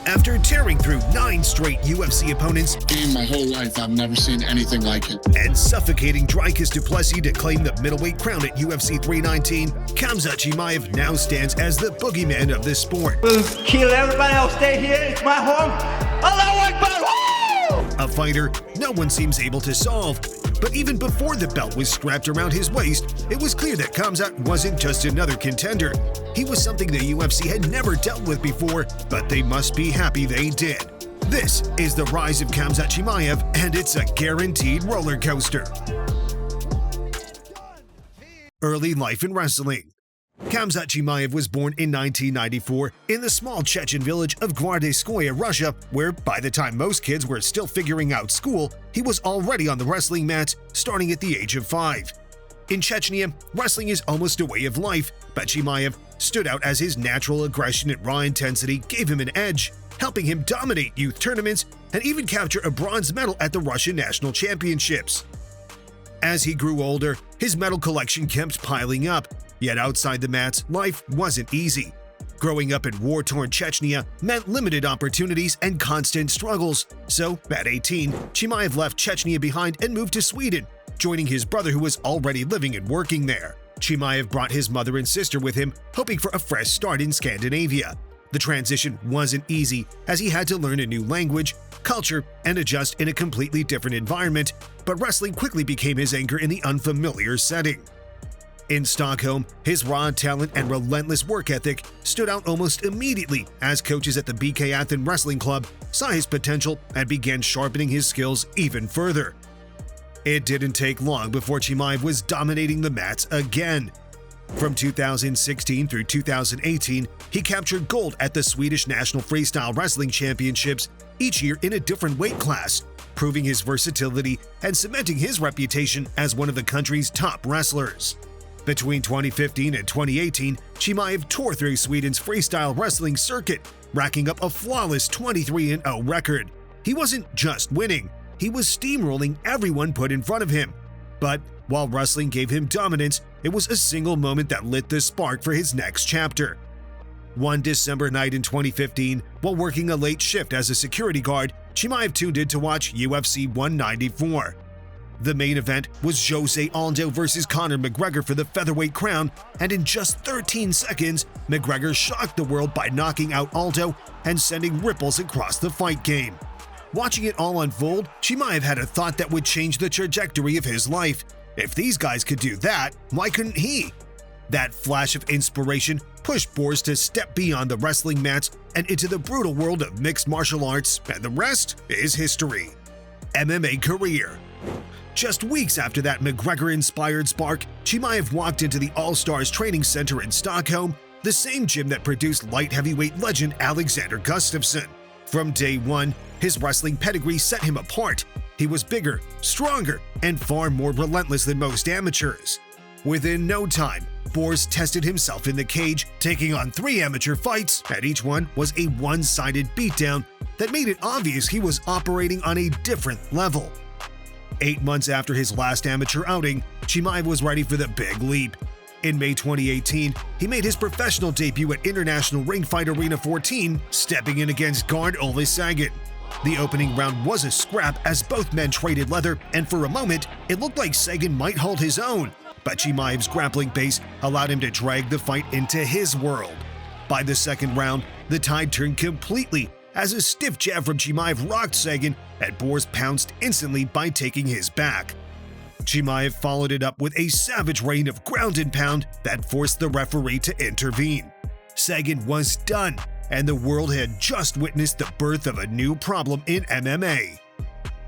After tearing through 9 straight UFC opponents In my whole life, I've never seen anything like it. and suffocating Dricus du Plessis to claim the middleweight crown at UFC 319, Khamzat Chimaev now stands as the boogeyman of this sport. Kill everybody else, stay here, it's my home. Allahu Akbar! A fighter no one seems able to solve. But even before the belt was strapped around his waist, it was clear that Khamzat wasn't just another contender. He was something the UFC had never dealt with before, but they must be happy they did. This is the rise of Khamzat Chimaev, and it's a guaranteed roller coaster. Early life in wrestling. Khamzat Chimaev was born in 1994 in the small Chechen village of Gvardeyskoye, Russia, where by the time most kids were still figuring out school, he was already on the wrestling mat, starting at the age of 5. In Chechnya, wrestling is almost a way of life, but Chimaev stood out as his natural aggression and raw intensity gave him an edge, helping him dominate youth tournaments and even capture a bronze medal at the Russian National Championships. As he grew older, his medal collection kept piling up. Yet outside the mats, life wasn't easy. Growing up in war-torn Chechnya meant limited opportunities and constant struggles. So, at 18, Chimaev left Chechnya behind and moved to Sweden, joining his brother who was already living and working there. Chimaev brought his mother and sister with him, hoping for a fresh start in Scandinavia. The transition wasn't easy, as he had to learn a new language, culture, and adjust in a completely different environment, but wrestling quickly became his anchor in the unfamiliar setting. In Stockholm, his raw talent and relentless work ethic stood out almost immediately as coaches at the BK Athen Wrestling Club saw his potential and began sharpening his skills even further. It didn't take long before Chimaev was dominating the mats again. From 2016 through 2018, he captured gold at the Swedish National Freestyle Wrestling Championships, each year in a different weight class, proving his versatility and cementing his reputation as one of the country's top wrestlers. Between 2015 and 2018, Chimaev tore through Sweden's freestyle wrestling circuit, racking up a flawless 23-0 record. He wasn't just winning, he was steamrolling everyone put in front of him. But while wrestling gave him dominance, it was a single moment that lit the spark for his next chapter. One December night in 2015, while working a late shift as a security guard, Chimaev tuned in to watch UFC 194. The main event was Jose Aldo versus Conor McGregor for the featherweight crown, and in just 13 seconds, McGregor shocked the world by knocking out Aldo and sending ripples across the fight game. Watching it all unfold, Chimaev had a thought that would change the trajectory of his life. If these guys could do that, why couldn't he? That flash of inspiration pushed Boris to step beyond the wrestling mats and into the brutal world of mixed martial arts, and the rest is history. MMA Career. Just weeks after that McGregor-inspired spark, Chimaev walked into the All-Stars Training Center in Stockholm, the same gym that produced light heavyweight legend Alexander Gustafsson. From day one, his wrestling pedigree set him apart. He was bigger, stronger, and far more relentless than most amateurs. Within no time, Boris tested himself in the cage, taking on 3 amateur fights, and each one was a one-sided beatdown that made it obvious he was operating on a different level. 8 months after his last amateur outing, Chimaev was ready for the big leap. In May 2018, he made his professional debut at International Ring Fight Arena 14, stepping in against guard Ola Sagan. The opening round was a scrap as both men traded leather, and for a moment, it looked like Sagan might hold his own, but Chimaev's grappling base allowed him to drag the fight into his world. By the second round, the tide turned completely as a stiff jab from Chimaev rocked Sagan, and Boris pounced instantly by taking his back. Chimaev followed it up with a savage rain of ground and pound that forced the referee to intervene. Sagan was done, and the world had just witnessed the birth of a new problem in MMA.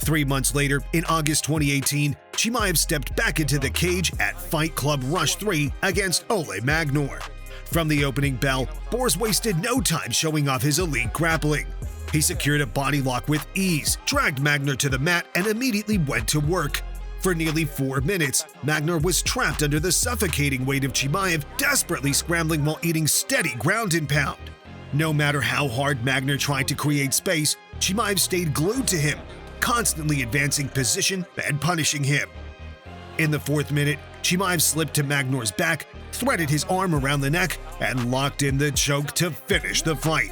3 months later, in August 2018, Chimaev stepped back into the cage at Fight Club Rush 3 against Ole Magnor. From the opening bell, Boris wasted no time showing off his elite grappling. He secured a body lock with ease, dragged Magnor to the mat, and immediately went to work. For nearly 4 minutes, Magnor was trapped under the suffocating weight of Chimaev, desperately scrambling while eating steady ground and pound. No matter how hard Magnor tried to create space, Chimaev stayed glued to him, constantly advancing position and punishing him. In the 4th minute, Chimaev slipped to Magnor's back, threaded his arm around the neck, and locked in the choke to finish the fight.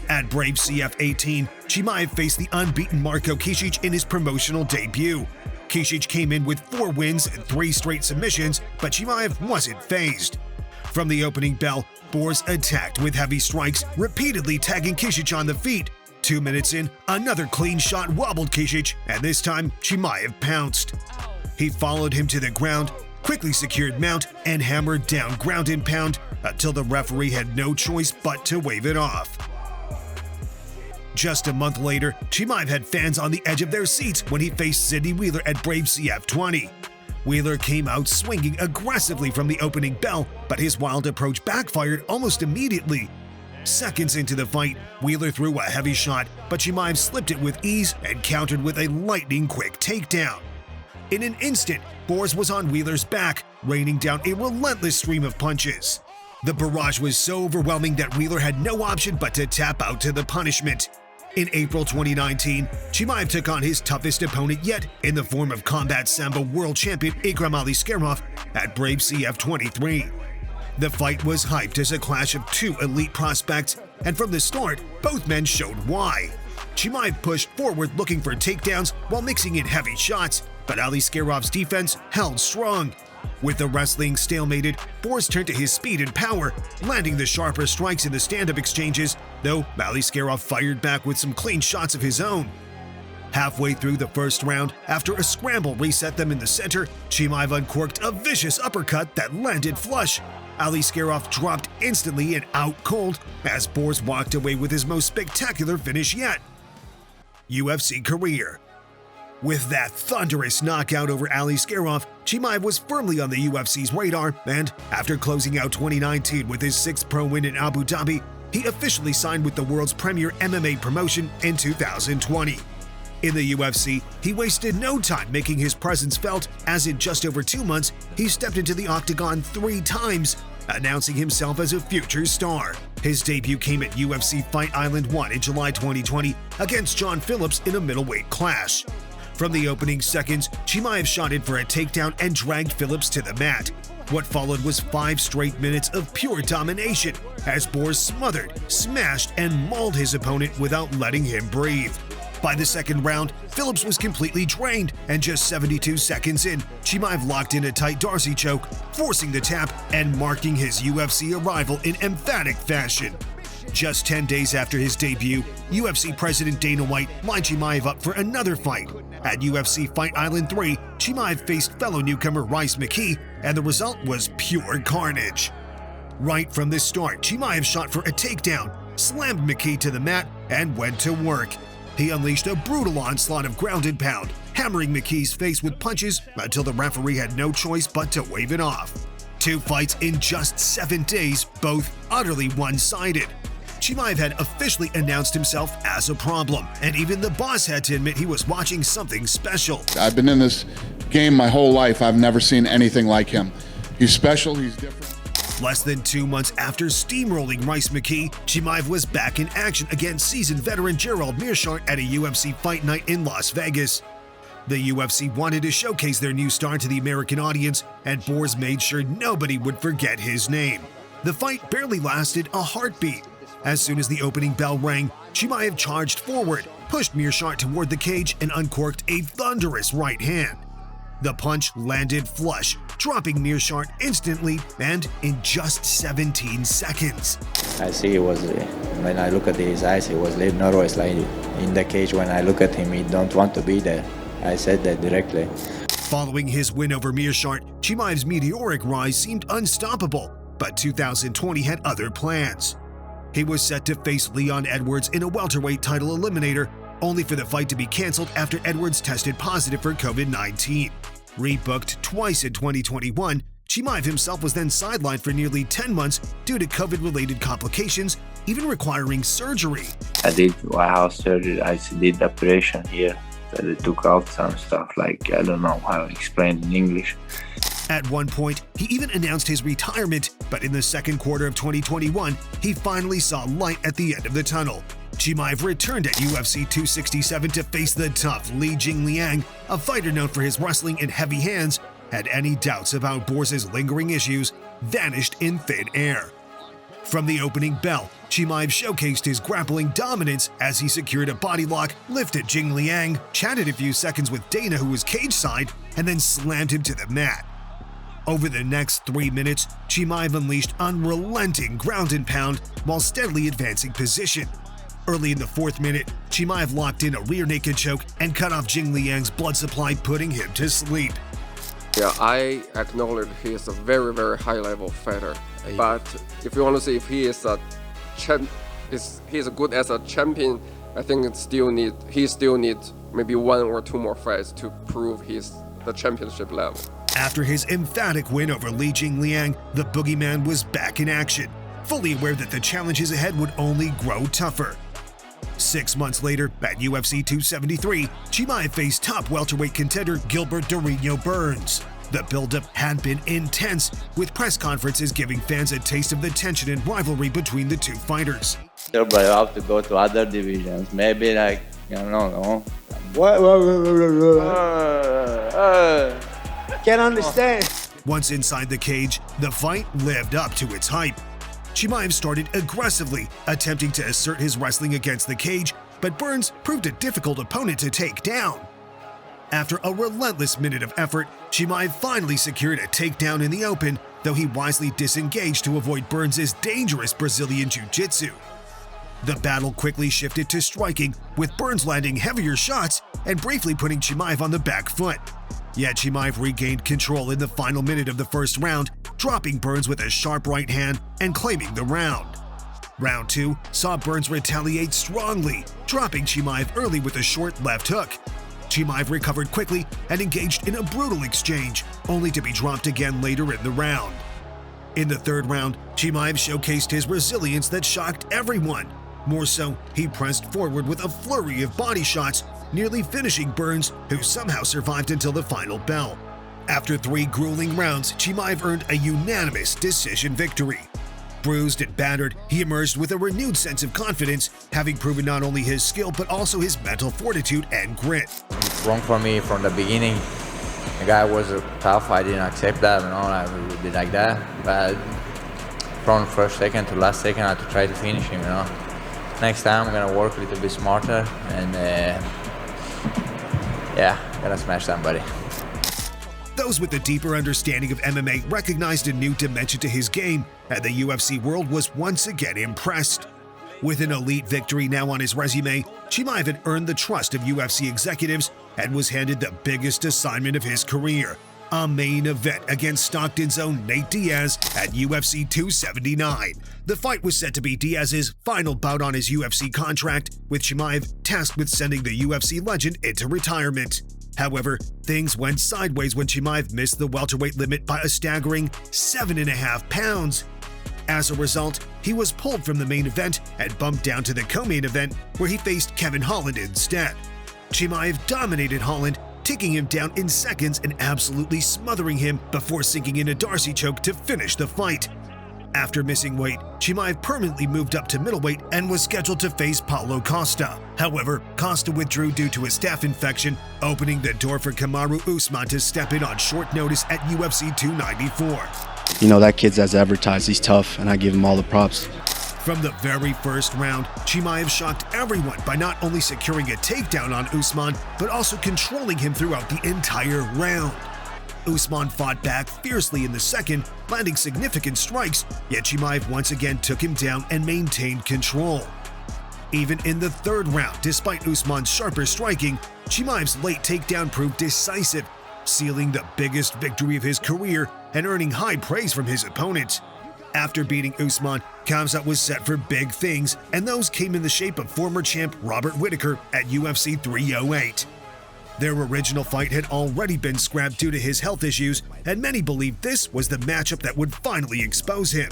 At Brave CF 18, Chimaev faced the unbeaten Marko Kisic in his promotional debut. Kisic came in with 4 wins and 3 straight submissions, but Chimaev wasn't fazed. From the opening bell, Borz attacked with heavy strikes, repeatedly tagging Kisic on the feet. 2 minutes in, another clean shot wobbled Kisic, and this time Chimaev pounced. He followed him to the ground, quickly secured mount, and hammered down ground and pound until the referee had no choice but to wave it off. Just a month later, Chimaev had fans on the edge of their seats when he faced Sidney Wheeler at Brave CF 20. Wheeler came out swinging aggressively from the opening bell, but his wild approach backfired almost immediately. Seconds into the fight, Wheeler threw a heavy shot, but Chimaev slipped it with ease and countered with a lightning-quick takedown. In an instant, Borz was on Wheeler's back, raining down a relentless stream of punches. The barrage was so overwhelming that Wheeler had no option but to tap out to the punishment. In April 2019, Chimaev took on his toughest opponent yet in the form of Combat Sambo world champion Ikram Aliskerov at Brave CF 23. The fight was hyped as a clash of 2 elite prospects, and from the start, both men showed why. Chimaev pushed forward looking for takedowns while mixing in heavy shots, but Aliskerov's defense held strong. With the wrestling stalemated, Borz turned to his speed and power, landing the sharper strikes in the stand-up exchanges, though Aliskerov fired back with some clean shots of his own. Halfway through the first round, after a scramble reset them in the center, Chimaev uncorked a vicious uppercut that landed flush. Aliskerov dropped instantly and out cold as Borz walked away with his most spectacular finish yet. UFC Career. With that thunderous knockout over Aliskerov, Chimaev was firmly on the UFC's radar, and after closing out 2019 with his 6th pro win in Abu Dhabi, he officially signed with the world's premier MMA promotion in 2020. In the UFC, he wasted no time making his presence felt, as in just over 2 months, he stepped into the octagon 3 times, announcing himself as a future star. His debut came at UFC Fight Island 1 in July 2020 against John Phillips in a middleweight clash. From the opening seconds, Chimaev shot in for a takedown and dragged Phillips to the mat. What followed was 5 straight minutes of pure domination, as Borz smothered, smashed, and mauled his opponent without letting him breathe. By the second round, Phillips was completely drained, and just 72 seconds in, Chimaev locked in a tight Darcy choke, forcing the tap and marking his UFC arrival in emphatic fashion. Just 10 days after his debut, UFC President Dana White lined Chimaev up for another fight. At UFC Fight Island 3, Chimaev faced fellow newcomer Rice McKee, and the result was pure carnage. Right from the start, Chimaev shot for a takedown, slammed McKee to the mat, and went to work. He unleashed a brutal onslaught of ground and pound, hammering McKee's face with punches until the referee had no choice but to wave it off. 2 fights in just 7 days, both utterly one-sided. Chimaev had officially announced himself as a problem, and even the boss had to admit he was watching something special. I've been in this game my whole life. I've never seen anything like him. He's special, he's different. Less than 2 months after steamrolling Rice McKee, Chimaev was back in action against seasoned veteran Gerald Meerschaert at a UFC Fight Night in Las Vegas. The UFC wanted to showcase their new star to the American audience, and Borz made sure nobody would forget his name. The fight barely lasted a heartbeat. As soon as the opening bell rang, Chimaev charged forward, pushed Meerschaert toward the cage, and uncorked a thunderous right hand. The punch landed flush, dropping Meerschaert instantly and in just 17 seconds. I see it was, when I look at his eyes, he was a little nervous, like in the cage. When I look at him, he don't want to be there. I said that directly. Following his win over Meerschaert, Chimaev's meteoric rise seemed unstoppable, but 2020 had other plans. He was set to face Leon Edwards in a welterweight title eliminator, only for the fight to be canceled after Edwards tested positive for COVID-19. Rebooked twice in 2021, Chimaev himself was then sidelined for nearly 10 months due to COVID-related complications, even requiring surgery. I did house surgery. I did the operation here. So they took out some stuff, like I don't know how to explain in English. At one point, he even announced his retirement, but in the second quarter of 2021, he finally saw light at the end of the tunnel. Chimaev returned at UFC 267 to face the tough Li Jingliang, a fighter known for his wrestling and heavy hands. Had any doubts about Borz's lingering issues vanished in thin air. From the opening bell, Chimaev showcased his grappling dominance as he secured a body lock, lifted Jing Liang, chatted a few seconds with Dana, who was cage side, and then slammed him to the mat. Over the next 3 minutes, Chimaev unleashed unrelenting ground and pound while steadily advancing position. Early in the 4th minute, Chimaev locked in a rear naked choke and cut off Jing Liang's blood supply, putting him to sleep. Yeah, I acknowledge he is a very, very high-level fighter. But if you want to see if he is a he's good as a champion, I think he still needs maybe 1 or 2 more fights to prove he's the championship level. After his emphatic win over Li Jingliang, the boogeyman was back in action, fully aware that the challenges ahead would only grow tougher. 6 months later, at UFC 273, Chimaev faced top welterweight contender Gilbert Dorino Burns. The build-up had been intense, with press conferences giving fans a taste of the tension and rivalry between the two fighters. But I have to go to other divisions. Maybe like, I don't know. Can't understand. Once inside the cage, the fight lived up to its hype. Chimaev started aggressively, attempting to assert his wrestling against the cage, but Burns proved a difficult opponent to take down. After a relentless minute of effort, Chimaev finally secured a takedown in the open, though he wisely disengaged to avoid Burns' dangerous Brazilian jiu-jitsu. The battle quickly shifted to striking, with Burns landing heavier shots and briefly putting Chimaev on the back foot. Yet Chimaev regained control in the final minute of the first round, dropping Burns with a sharp right hand and claiming the round. Round 2 saw Burns retaliate strongly, dropping Chimaev early with a short left hook. Chimaev recovered quickly and engaged in a brutal exchange, only to be dropped again later in the round. In the 3rd round, Chimaev showcased his resilience that shocked everyone. More so, he pressed forward with a flurry of body shots, nearly finishing Burns, who somehow survived until the final bell. After 3 grueling rounds, Chimaev earned a unanimous decision victory. Bruised and battered, he emerged with a renewed sense of confidence, having proven not only his skill but also his mental fortitude and grit. Wrong for me from the beginning. The guy was tough. I didn't accept that, I would be like that. But from first second to last second, I had to try to finish him, Next time, I'm gonna work a little bit smarter and gonna smash somebody. Those with a deeper understanding of MMA recognized a new dimension to his game, and the UFC world was once again impressed. With an elite victory now on his resume, Chimaev had earned the trust of UFC executives and was handed the biggest assignment of his career, a main event against Stockton's own Nate Diaz at UFC 279. The fight was set to be Diaz's final bout on his UFC contract, with Chimaev tasked with sending the UFC legend into retirement. However, things went sideways when Chimaev missed the welterweight limit by a staggering 7.5 pounds. As a result, he was pulled from the main event and bumped down to the co-main event, where he faced Kevin Holland instead. Chimaev dominated Holland, taking him down in seconds and absolutely smothering him before sinking in a Darcy choke to finish the fight. After missing weight, Chimaev permanently moved up to middleweight and was scheduled to face Paulo Costa. However, Costa withdrew due to a staph infection, opening the door for Kamaru Usman to step in on short notice at UFC 294. That kid's as advertised. He's tough, and I give him all the props. From the very first round, Chimaev shocked everyone by not only securing a takedown on Usman, but also controlling him throughout the entire round. Usman fought back fiercely in the second, landing significant strikes, yet Chimaev once again took him down and maintained control. Even in the 3rd round, despite Usman's sharper striking, Chimaev's late takedown proved decisive, sealing the biggest victory of his career and earning high praise from his opponents. After beating Usman, Khamzat was set for big things, and those came in the shape of former champ Robert Whittaker at UFC 308. Their original fight had already been scrapped due to his health issues, and many believed this was the matchup that would finally expose him.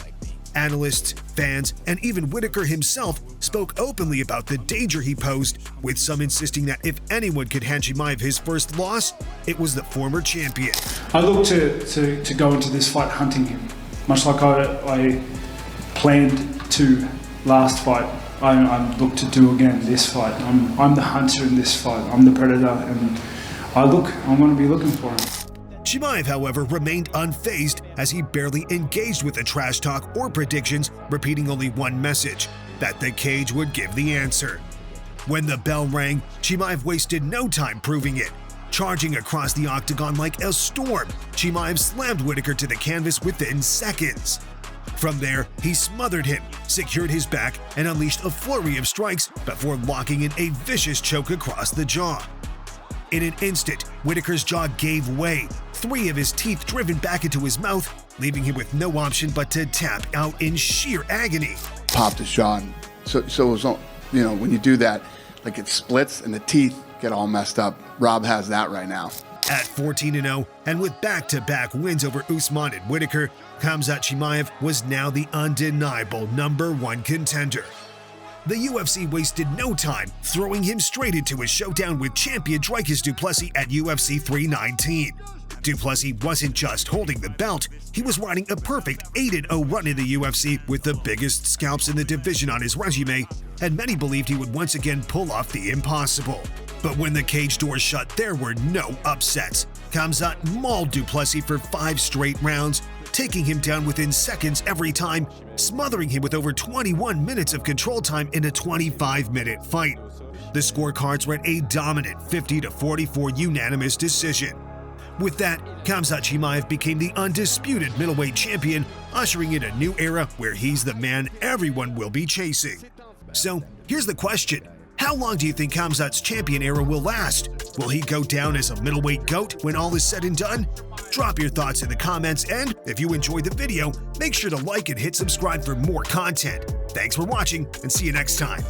Analysts, fans, and even Whittaker himself spoke openly about the danger he posed, with some insisting that if anyone could hand Chimaev his first loss, it was the former champion. I look to go into this fight hunting him, much like I planned to last fight. I look to do again this fight. I'm the hunter in this fight. I'm the predator, and I'm going to be looking for him. Chimaev, however, remained unfazed as he barely engaged with the trash talk or predictions, repeating only one message: that the cage would give the answer. When the bell rang, Chimaev wasted no time proving it. Charging across the octagon like a storm, Chimaev slammed Whittaker to the canvas within seconds. From there, he smothered him, secured his back, and unleashed a flurry of strikes before locking in a vicious choke across the jaw. In an instant, Whittaker's jaw gave way, 3 of his teeth driven back into his mouth, leaving him with no option but to tap out in sheer agony. Popped his jaw. So it was, when you do that, like it splits and the teeth get all messed up. Rob has that right now. At 14-0, and with back-to-back wins over Usman and Whittaker, Khamzat Chimaev was now the undeniable #1 contender. The UFC wasted no time, throwing him straight into a showdown with champion Dricus du Plessis at UFC 319. Du Plessis wasn't just holding the belt, he was riding a perfect 8-0 run in the UFC with the biggest scalps in the division on his resume, and many believed he would once again pull off the impossible. But when the cage doors shut, there were no upsets. Khamzat mauled du Plessis for 5 straight rounds, taking him down within seconds every time, smothering him with over 21 minutes of control time in a 25-minute fight. The scorecards read a dominant 50-44 unanimous decision. With that, Khamzat Chimaev became the undisputed middleweight champion, ushering in a new era where he's the man everyone will be chasing. So, here's the question. How long do you think Khamzat's champion era will last? Will he go down as a middleweight GOAT when all is said and done? Drop your thoughts in the comments, and if you enjoyed the video, make sure to like and hit subscribe for more content. Thanks for watching, and see you next time.